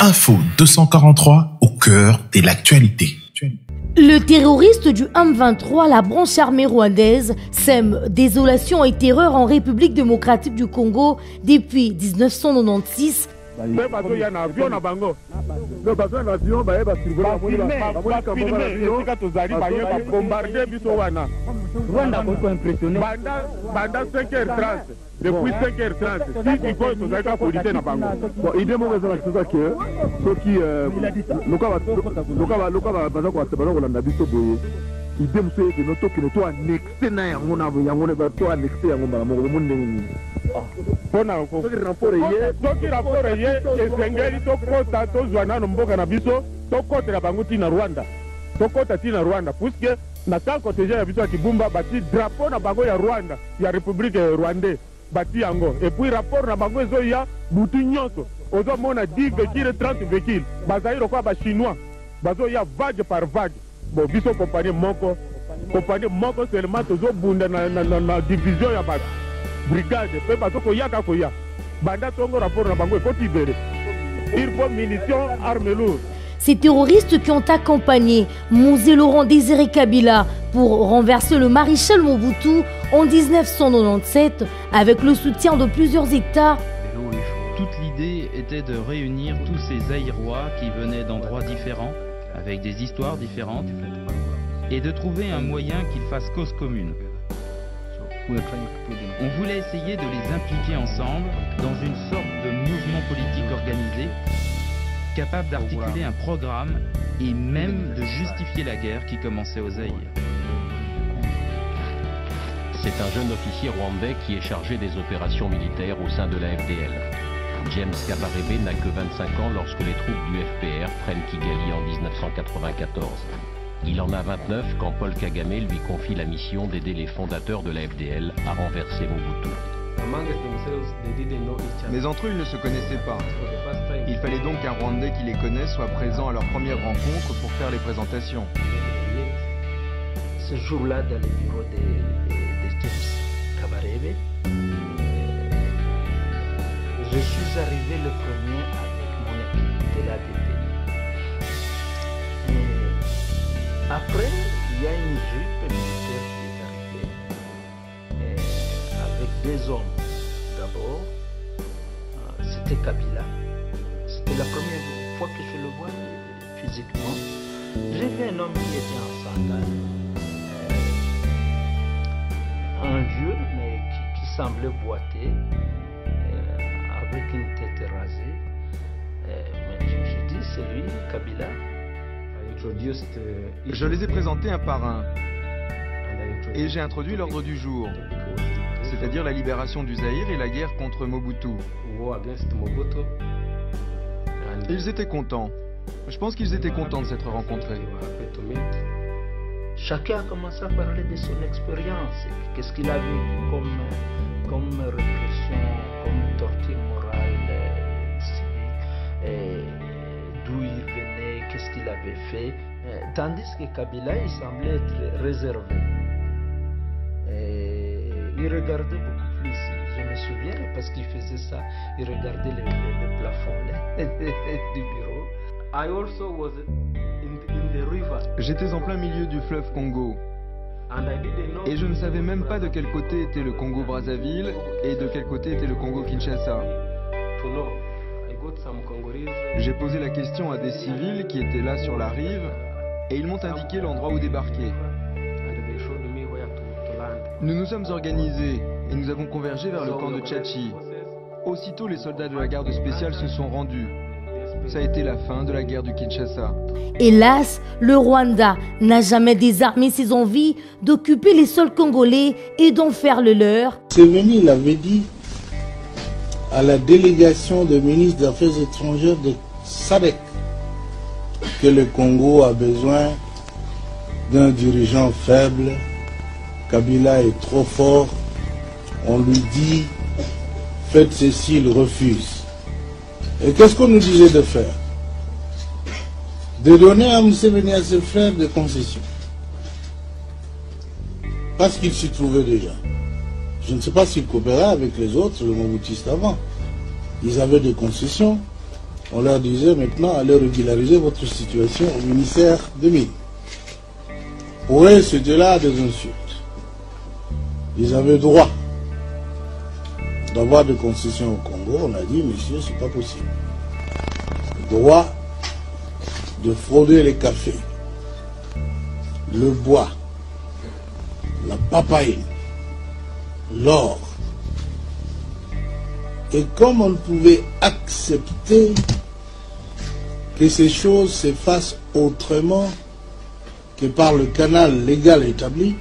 Info 243 au cœur de l'actualité. Le terroriste du M23, la branche armée rwandaise, sème désolation et terreur en République démocratique du Congo depuis 1996. Depuis 5h30, si il faut que la police n'a pas bon, il demande à ceux qui il démontre que notre qui nous a annexé na yango na yango ne ba to annexé yango ba mo monde ni pona ko rapport ye donc rapport ye esengeli to kota to zwana no mboka na biso to kota la bango tina Rwanda to kota tina Rwanda puisque na tant protéger ya biso kibumba bati drapeau na bango ya Rwanda ya République rwandaise bati yango et puis rapport na bango ezo ya butu nyonso ozo mona 10 véhicules 30 véhicules bazali lokwa ba chinois bazo ya vague par vague. Bon, biso compagnie moko seulement tozo bunda na division ya ba brigade pe bazo ko yaka ko ya banda tongo rapport na bango ko tibere il faut munitions armes lourdes. Ces terroristes qui ont accompagné Mzee Laurent Désiré Kabila pour renverser le maréchal Mobutu en 1997 avec le soutien de plusieurs États. Toute l'idée était de réunir tous ces Zaïrois qui venaient d'endroits différents, avec des histoires différentes, et de trouver un moyen qu'ils fassent cause commune. On voulait essayer de les impliquer ensemble dans une sorte de mouvement politique organisé, capable d'articuler un programme et même de justifier la guerre qui commençait au Zaïre. C'est un jeune officier rwandais qui est chargé des opérations militaires au sein de la FDL. James Kabarebe n'a que 25 ans lorsque les troupes du FPR prennent Kigali en 1994. Il en a 29 quand Paul Kagame lui confie la mission d'aider les fondateurs de la FDL à renverser Mobutu. Mais entre eux, ils ne se connaissaient pas. Il fallait donc qu'un Rwandais qui les connaisse soit présent à leur première rencontre pour faire les présentations. Ce jour-là, dans le bureau de James Kabarebe, je suis arrivé le premier avec mon équipe de l'ADP. Après, il y a une jupe militaire qui est arrivée avec deux hommes. D'abord, c'était Kabila. C'était la première fois que je le vois physiquement. J'ai vu un homme qui était en sandales, un vieux mais qui semblait boiter, avec une tête rasée. Mais je dis, c'est lui, Kabila. Je les ai présentés un par un. Et j'ai introduit l'ordre du jour, c'est-à-dire la libération du Zaïre et la guerre contre Mobutu. Ils étaient contents. Je pense qu'ils étaient contents de s'être rencontrés. Chacun a commencé à parler de son expérience. Qu'est-ce qu'il a vu comme répression, comme torture morale, civique, d'où il venait, qu'est-ce qu'il avait fait. Tandis que Kabila, il semblait être réservé. Il regardait beaucoup plus. Je me souviens parce qu'il faisait ça. Il regardait le plafond du bureau. I also was in the river. J'étais en plein milieu du fleuve Congo. Et je ne savais même pas de quel côté était le Congo-Brazzaville et de quel côté était le Congo-Kinshasa. J'ai posé la question à des civils qui étaient là sur la rive et ils m'ont indiqué l'endroit où débarquer. Nous nous sommes organisés et nous avons convergé vers le camp de Tchatchi. Aussitôt, les soldats de la garde spéciale se sont rendus. Ça a été la fin de la guerre du Kinshasa. Hélas, le Rwanda n'a jamais désarmé ses envies d'occuper les sols congolais et d'en faire le leur. Museveni l'avait dit à la délégation de ministres des Affaires étrangères de SADC que le Congo a besoin d'un dirigeant faible. Kabila est trop fort. On lui dit faites ceci, il refuse. Et qu'est-ce qu'on nous disait de faire? De donner à Museveni, à ses frères, des concessions. Parce qu'il s'y trouvait déjà. Je ne sais pas s'il coopérait avec les autres, le Mobutistes avant. Ils avaient des concessions. On leur disait maintenant, allez régulariser votre situation au ministère des Mines. Pour eux, c'était là des insultes. Ils avaient droit d'avoir des concessions au Congo. On a dit, monsieur, c'est pas possible. Droit de frauder les cafés, le bois, la papaye, l'or. Et comme on ne pouvait accepter que ces choses se fassent autrement que par le canal légal établi,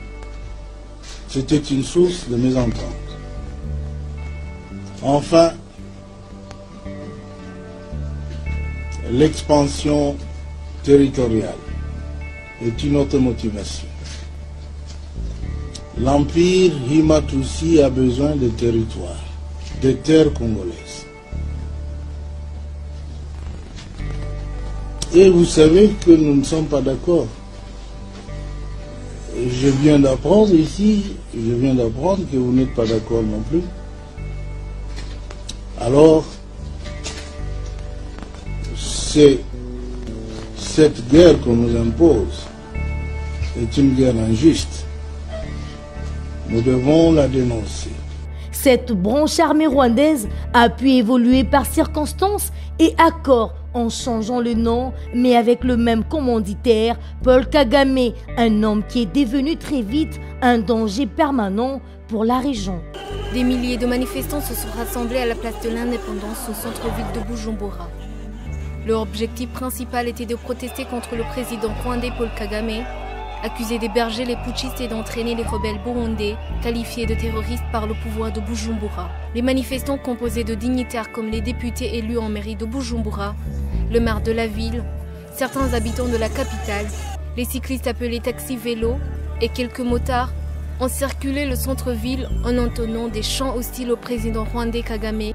c'était une source de mésentente. Enfin, l'expansion territoriale est une autre motivation. L'Empire Himatoussi a besoin de territoires, de terres congolaises. Et vous savez que nous ne sommes pas d'accord. Je viens d'apprendre ici, que vous n'êtes pas d'accord non plus. Alors, c'est cette guerre qu'on nous impose est une guerre injuste. Nous devons la dénoncer. Cette branche armée rwandaise a pu évoluer par circonstances et accords en changeant le nom, mais avec le même commanditaire, Paul Kagame, un homme qui est devenu très vite un danger permanent pour la région. Des milliers de manifestants se sont rassemblés à la place de l'Indépendance au centre-ville de Bujumbura. Leur objectif principal était de protester contre le président rwandais Paul Kagame, accusé d'héberger les putschistes et d'entraîner les rebelles burundais, qualifiés de terroristes par le pouvoir de Bujumbura. Les manifestants composés de dignitaires comme les députés élus en mairie de Bujumbura, le maire de la ville, certains habitants de la capitale, les cyclistes appelés taxi-vélo et quelques motards ont circulé le centre-ville en entonnant des chants hostiles au président rwandais Kagame.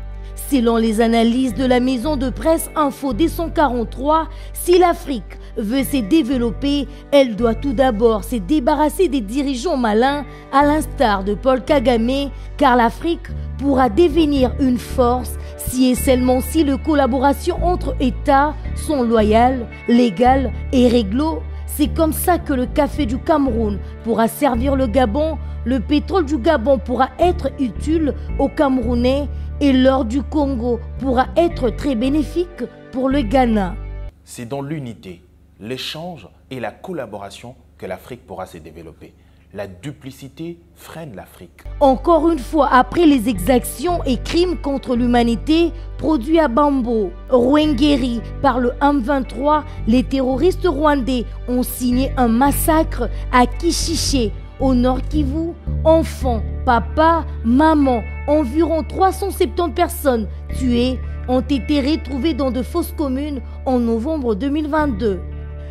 Selon les analyses de la maison de presse Info 243, si l'Afrique veut se développer, elle doit tout d'abord se débarrasser des dirigeants malins, à l'instar de Paul Kagame, car l'Afrique pourra devenir une force si et seulement si les collaborations entre États sont loyales, légales et réglo. C'est comme ça que le café du Cameroun pourra servir le Gabon, le pétrole du Gabon pourra être utile aux Camerounais et l'or du Congo pourra être très bénéfique pour le Ghana. C'est dans l'unité, l'échange et la collaboration que l'Afrique pourra se développer. La duplicité freine l'Afrique. Encore une fois, après les exactions et crimes contre l'humanité produits à Bambo, Rwengeri par le M23, les terroristes rwandais ont signé un massacre à Kishiché, au Nord Kivu. Enfants, papa, maman, environ 370 personnes tuées ont été retrouvées dans de fausses communes en novembre 2022.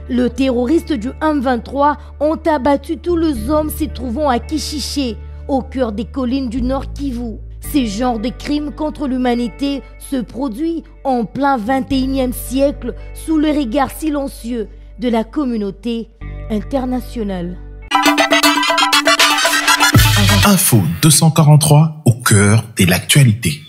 Les terroristes du M23 ont abattu tous les hommes se trouvant à Kishiché, au cœur des collines du Nord Kivu. Ce genre de crimes contre l'humanité se produit en plein 21e siècle sous le regard silencieux de la communauté internationale. Info 243 au cœur de l'actualité.